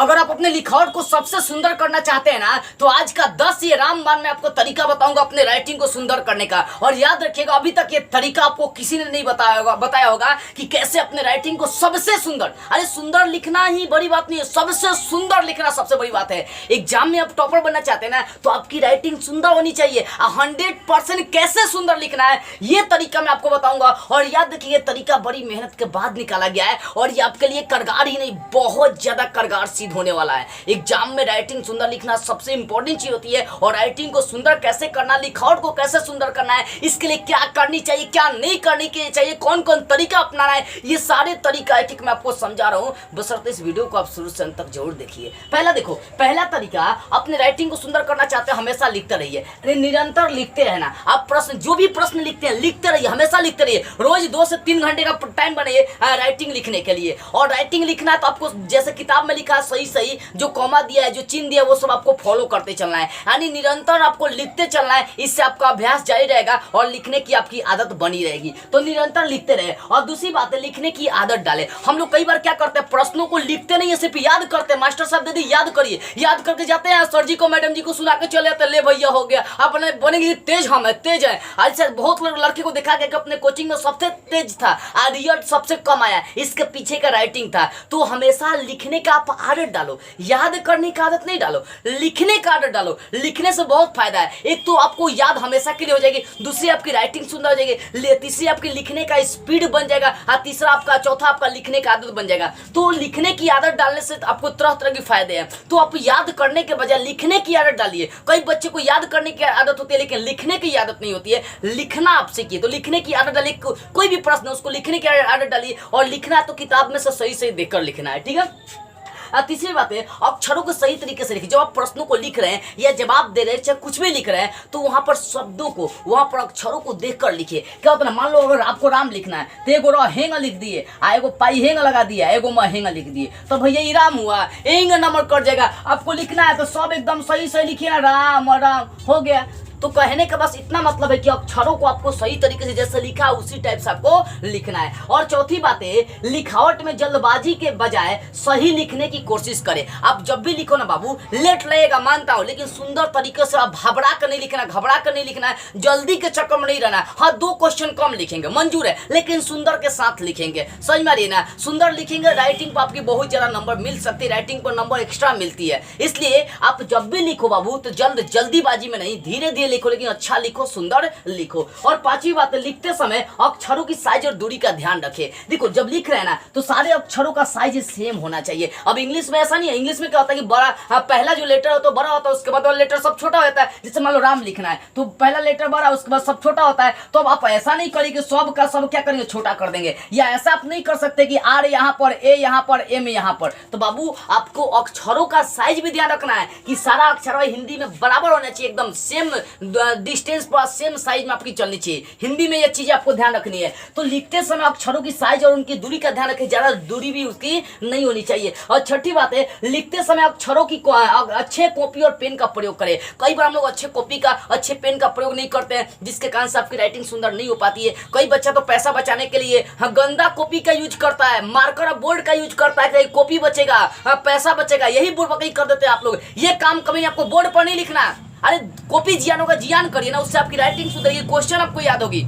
अगर आप अपने लिखावट को सबसे सुंदर करना चाहते हैं ना, तो आज का 10 ये रामबाण में आपको तरीका बताऊंगा अपने राइटिंग को सुंदर करने का। और याद रखिएगा, अभी तक ये तरीका आपको किसी ने नहीं बताया होगा कि कैसे अपने राइटिंग को सबसे सुंदर, अरे सुंदर लिखना ही बड़ी बात नहीं है, सबसे सुंदर लिखना सबसे बड़ी बात है। एग्जाम में आप टॉपर बनना चाहते हैं ना, तो आपकी राइटिंग सुंदर होनी चाहिए। 100% कैसे सुंदर लिखना है ये तरीका मैं आपको बताऊंगा। और याद रखिए, तरीका बड़ी मेहनत के बाद निकाला गया है और ये आपके लिए कारगर ही नहीं, बहुत ज्यादा कारगर सिद्ध होने वाला है। एग्जाम में राइटिंग सुंदर लिखना सबसे इंपॉर्टेंट चीज होती है। और राइटिंग को सुंदर कैसे करना, लिखावट को कैसे सुंदर करना है, इसके लिए क्या करनी चाहिए, क्या नहीं करनी चाहिए, कौन कौन तरीका अपनाना है, ये सारे तरीका एक मैं आपको समझा रहा हूं। बशर्ते इस वीडियो को आप शुरू से अंत तक जरूर देखिए। पहला तरीका, अपने राइटिंग को सुंदर करना चाहते हैं, हमेशा लिखते रहिए, निरंतर लिखते रहना। आप प्रश्न, जो भी प्रश्न लिखते हैं लिखते रहिए, हमेशा लिखते रहिए। रोज 2 से 3 घंटे का टाइम बनाइए राइटिंग लिखने के लिए। और राइटिंग लिखना है तो आपको जैसे किताब में लिखा है सही जो कॉमा दिया है, जो चिन्ह दिया है, वो सब आपको फॉलो करते चलना है, यानी निरंतर आपको लिखते चलना है। इससे आपका अभ्यास जारी रहेगा और लिखने की आपकी आदत बनी रहेगी। तो निरंतर लिखते रहे। और दूसरी बात है, लिखने की आदत डाले। हम लोग कई बार क्या करते हैं, प्रश्नों को लिखते नहीं है, सिर्फ याद करते हैं। मास्टर साहब दे दी, याद करिए, याद करके जाते हैं, सर जी को मैडम जी को सुना के चले जाते हैं, ले भैया हो गया, अपने बनेगी तेज, हम है तेज है। ऐसे बहुत लड़के को देखा गया कि अपने कोचिंग में सबसे तेज था, रिजल्ट सबसे कम आया, इसके पीछे का राइटिंग था। तो हमेशा लिखने का आप आदत डालो, याद करने की आदत नहीं डालो, लिखने का आदत डालो। लिखने से बहुत फायदा है। एक तो आपको याद हमेशा के लिए हो जाएगी, दूसरी आपकी राइटिंग सुंदर हो जाएगी, तीसरी आपकी लिखने का स्पीड बन जाएगा, और चौथा आपका लिखने का आदत बन जाएगा। तो लिखने की आदत डालने से आपको तरह तरह के फायदे हैं। तो आप याद करने के बजाय लिखने की आदत डालिए। कई बच्चे को याद करने की आदत होती है लेकिन लिखने की आदत नहीं होती है। लिखना आप सीखिए, तो लिखने की आदत डालिए। कोई भी प्रश्न उसको लिखने की आदत डालिए, और लिखना तो किताब में से सही देखकर लिखना है, ठीक है। तीसरी बात है, अक्षरों को सही तरीके से लिखिए। जब आप प्रश्नों को लिख रहे हैं या जवाब दे रहे हैं, चाहे कुछ भी लिख रहे हैं, तो वहां पर शब्दों को, वहां पर अक्षरों को देखकर लिखिए। क्या होता है, मान लो अगर आपको राम लिखना है तो एगो हेंग लिख दिए, एगो पाई हेंग लगा दिया, एगो हेंग लिख दिए, तो भैया ये राम हुआ, हेंग नंबर कट जाएगा। आपको लिखना है तो सब एकदम सही लिखिए ना, राम राम हो गया। तो कहने का बस इतना मतलब है कि अक्षरों को आपको सही तरीके से जैसे लिखा उसी टाइप से आपको लिखना है। और चौथी बात है, लिखावट में जल्दबाजी के बजाय सही लिखने की कोशिश करें। आप जब भी लिखो ना बाबू, लेट लगेगा मानता हूं, लेकिन सुंदर तरीके से आप घबरा कर नहीं लिखना, घबरा कर नहीं लिखना है, जल्दी के चक्कर में नहीं रहना। हाँ, 2 क्वेश्चन कम लिखेंगे मंजूर है, लेकिन सुंदर के साथ लिखेंगे, समझ में आ रही है ना। सुंदर लिखेंगे, राइटिंग पर आपकी बहुत ज्यादा नंबर मिल सकती है, राइटिंग पर नंबर एक्स्ट्रा मिलती है। इसलिए आप जब भी लिखो बाबू, तो जल्दीबाजी में नहीं, धीरे धीरे लिखो, लेकिन अच्छा लिखो, सुंदर लिखो। और पांचवी बात है, लिखते समय अक्षरों की साइज और दूरी का ध्यान रखें। देखो, जब लिख रहे हैं ना, तो सारे अक्षरों का साइज सेम होना चाहिए। अब इंग्लिश में ऐसा नहीं है। इंग्लिश में क्या होता है कि बड़ा, पहला जो लेटर होता है बड़ा होता है, उसके बाद वाला लेटर सब छोटा होता है। जैसे मान लो राम लिखना है तो पहला लेटर बड़ा, उसके बाद सब छोटा होता है। तो अब आप ऐसा नहीं करेंगे सब का सब क्या करेंगे, छोटा कर देंगे, या ऐसा आप नहीं कर सकते कि आर यहाँ पर, ए यहाँ पर, एम यहाँ पर। तो बाबू, आपको अक्षरों का साइज भी ध्यान रखना है कि सारा अक्षर हिंदी में बराबर होना चाहिए, एकदम सेम डिस्टेंस पर, सेम साइज में आपकी चलनी चाहिए। हिंदी में ये चीजें आपको ध्यान रखनी है। तो लिखते समय अक्षरों की साइज और उनकी दूरी का ध्यान रखें, ज्यादा दूरी भी उसकी नहीं होनी चाहिए। और छठी बात है, लिखते समय अक्षरों की अच्छे कॉपी और पेन का प्रयोग करें। कई बार हम लोग अच्छे कॉपी का, अच्छे पेन का प्रयोग नहीं करते हैं, जिसके कारण से आपकी राइटिंग सुंदर नहीं हो पाती है। कई बच्चा तो पैसा बचाने के लिए गंदा कॉपी का यूज करता है, मार्कर और बोर्ड का यूज करता है, कॉपी बचेगा, पैसा बचेगा, यही बुड़बकई कर देते हैं आप लोग। ये काम कभी नहीं, आपको बोर्ड पर नहीं लिखना। अरे कॉपी जियान होगा, जियान करिए ना, उससे आपकी राइटिंग सुधरेगी, क्वेश्चन आपको याद होगी।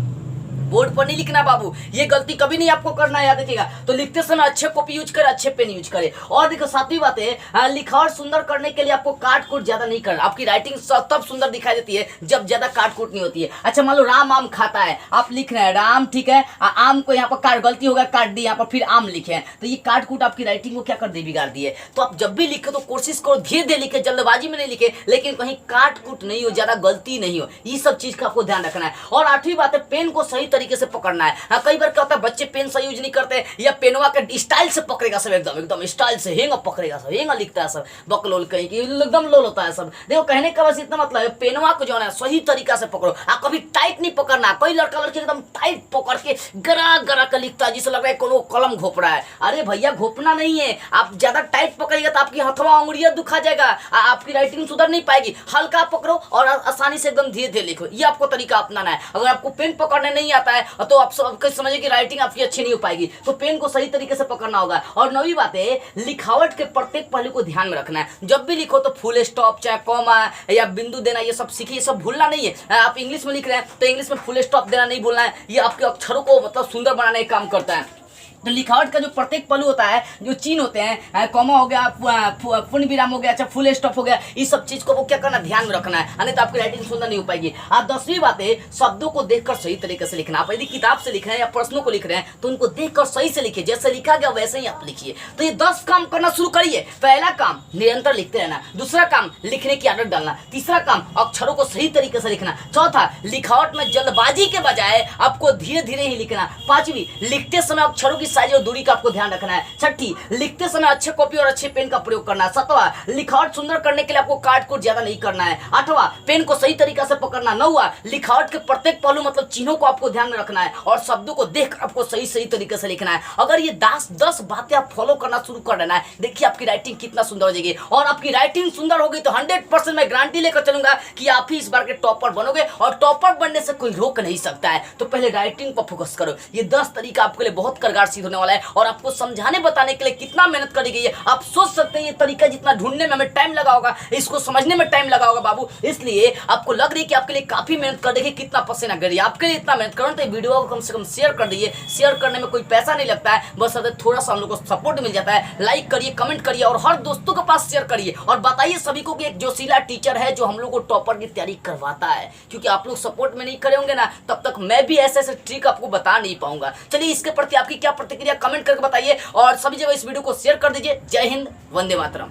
बोर्ड पर नहीं लिखना बाबू, ये गलती कभी नहीं आपको करना है, याद रखिएगा। तो लिखते समय अच्छे कॉपी यूज करें, अच्छे पेन यूज करें। और देखो, सातवीं बात है, लिखावट सुंदर करने के लिए आपको काट कूट ज्यादा नहीं करना। आपकी राइटिंग तब सुंदर दिखाई देती है जब ज्यादा काट कूट नहीं होती है। अच्छा, मान लो राम आम खाता है, आप लिख रहे हैं राम, ठीक है, आम को यहाँ पर काट, गलती होगा काट दी, यहाँ पर फिर आम लिखे हैं, तो ये काट कूट आपकी राइटिंग को क्या कर दी, बिगाड़ दी है। तो आप जब भी लिखे तो कोशिश करो धीरे धीरे लिखे, जल्दबाजी में नहीं लिखे, लेकिन कहीं काट कूट नहीं हो, ज्यादा गलती नहीं हो, ये सब चीज का आपको ध्यान रखना है। और आठवीं बात है, पेन को सही तरीके से पकड़ना है। कई बार क्या होता है, बच्चे पेन सही यूज नहीं करते, या पेनवा के स्टाइल से पकड़ेगा सब, एकदम स्टाइल से हेंगा पकड़ेगा सब, हेंगा लिखता है सब, बकलोल कहीं की एकदम लोल होता है सब। देखो, कहने का बस इतना मतलब है, पेनवा को जो है सही तरीका से पकड़ो, कभी टाइट नहीं पकड़ना। कोई लड़का लड़की एकदम टाइट पकड़ के गरा कर लिखता है, जिसे लग रहा है कोनो कलम घोप रहा है। अरे भैया, घोपना नहीं है। आप ज्यादा टाइट पकड़ेगा तो आपकी हथवा उंगलियां दुखा जाएगा, आपकी राइटिंग सुधर नहीं पाएगी। हल्का पकड़ो और आसानी से एकदम धीरे धीरे लिखो, ये आपको तरीका अपनाना है। अगर आपको पेन पकड़ने नहीं आता जाता है तो आप समझिए कि राइटिंग आपकी अच्छी नहीं हो पाएगी। तो पेन को सही तरीके से पकड़ना होगा। और नवी बात है, लिखावट के प्रत्येक पहलू को ध्यान में रखना है। जब भी लिखो तो फुल स्टॉप, चाहे कॉमा या बिंदु देना, ये सब सीखिए, ये सब भूलना नहीं है। आप इंग्लिश में लिख रहे हैं तो इंग्लिश में फुल स्टॉप देना नहीं भूलना है। ये आपके अक्षरों को मतलब सुंदर बनाने का काम करता है। तो लिखावट का जो प्रत्येक पहलू होता है, जो चिन्ह होते हैं, कॉमा हो गया, पूर्ण विराम हो गया, अच्छा फुल स्टॉप हो गया, इस सब चीज को वो क्या करना, ध्यान में रखना है, अन्यथा आपकी राइटिंग सुंदर नहीं हो पाएगी। आप 10वीं बात है, शब्दों को देखकर सही तरीके से लिखना। आप यदि किताब से लिख रहे हैं या प्रश्नों को लिख रहे हैं तो उनको देखकर सही से लिखिए, जैसे लिखा गया वैसे ही आप लिखिए। तो ये 10 काम करना शुरू करिए। पहला काम निरंतर लिखते रहना, दूसरा काम लिखने की आदत डालना, तीसरा काम अक्षरों को सही तरीके से लिखना, चौथा लिखावट में जल्दबाजी के बजाय आपको धीरे धीरे ही लिखना, पांचवी लिखते समय अक्षरों की साइज और दूरी का आपको ध्यान रखना है, छठी लिखते समय अच्छे कॉपी और अच्छे पेन का प्रयोग करना है, सातवां लिखावट सुंदर करने के लिए आपको काट को ज्यादा नहीं करना है, आठवां पेन को सही तरीका से पकड़ना, नौवां लिखावट के प्रत्येक पहलू मतलब चिन्हों को आपको ध्यान में रखना है और शब्दों को देखकर आपको सही तरीके से लिखना है। अगर ये 10 बातें आप फॉलो करना शुरू कर देना है, देखिए आपकी राइटिंग कितना सुंदर हो जाएगी। और आपकी राइटिंग सुंदर होगी तो 100% मैं गारंटी लेकर चलूंगा कि आप ही इस बार के टॉपर बनोगे और टॉपर बनने से कोई रोक नहीं सकता है। तो पहले राइटिंग पर फोकस करो। ये 10 तरीका आपके लिए बहुत कारगर सिद्ध होने वाला है और आपको समझाने बताने के लिए कितना मेहनत करी गई है। आप सोच सकते हैं ये तरीका जितना ढूंढने में हमें टाइम लगा होगा, इसको समझने में टाइम लगा होगा बाबू, इसलिए आपको लग रही है कि आपके लिए काफी मेहनत कर देखिए कितना पसीना गिर रही है। आपके लिए इतना मेहनत करो तो वीडियो को कम से कम शेयर कर दीजिए। शेयर करने में कोई पैसा नहीं लगता है, बस थोड़ा सा हम लोग को सपोर्ट मिल जाता है। लाइक करिए, कमेंट करिए और हर दोस्तों के पास शेयर करिए और बताइए सभी को कि एक जोशीला टीचर है जो हम लोग को टॉपर की तैयारी करवाता है। क्योंकि आप लोग सपोर्ट में नहीं करे होंगे ना, तब तक मैं भी ऐसे ऐसे ट्रिक आपको बता नहीं पाऊंगा। चलिए इसके प्रति आपकी क्या प्रतिक्रिया कमेंट करके बताइए और सभी जगह इस वीडियो को शेयर कर दीजिए। जय हिंद, वंदे मातरम।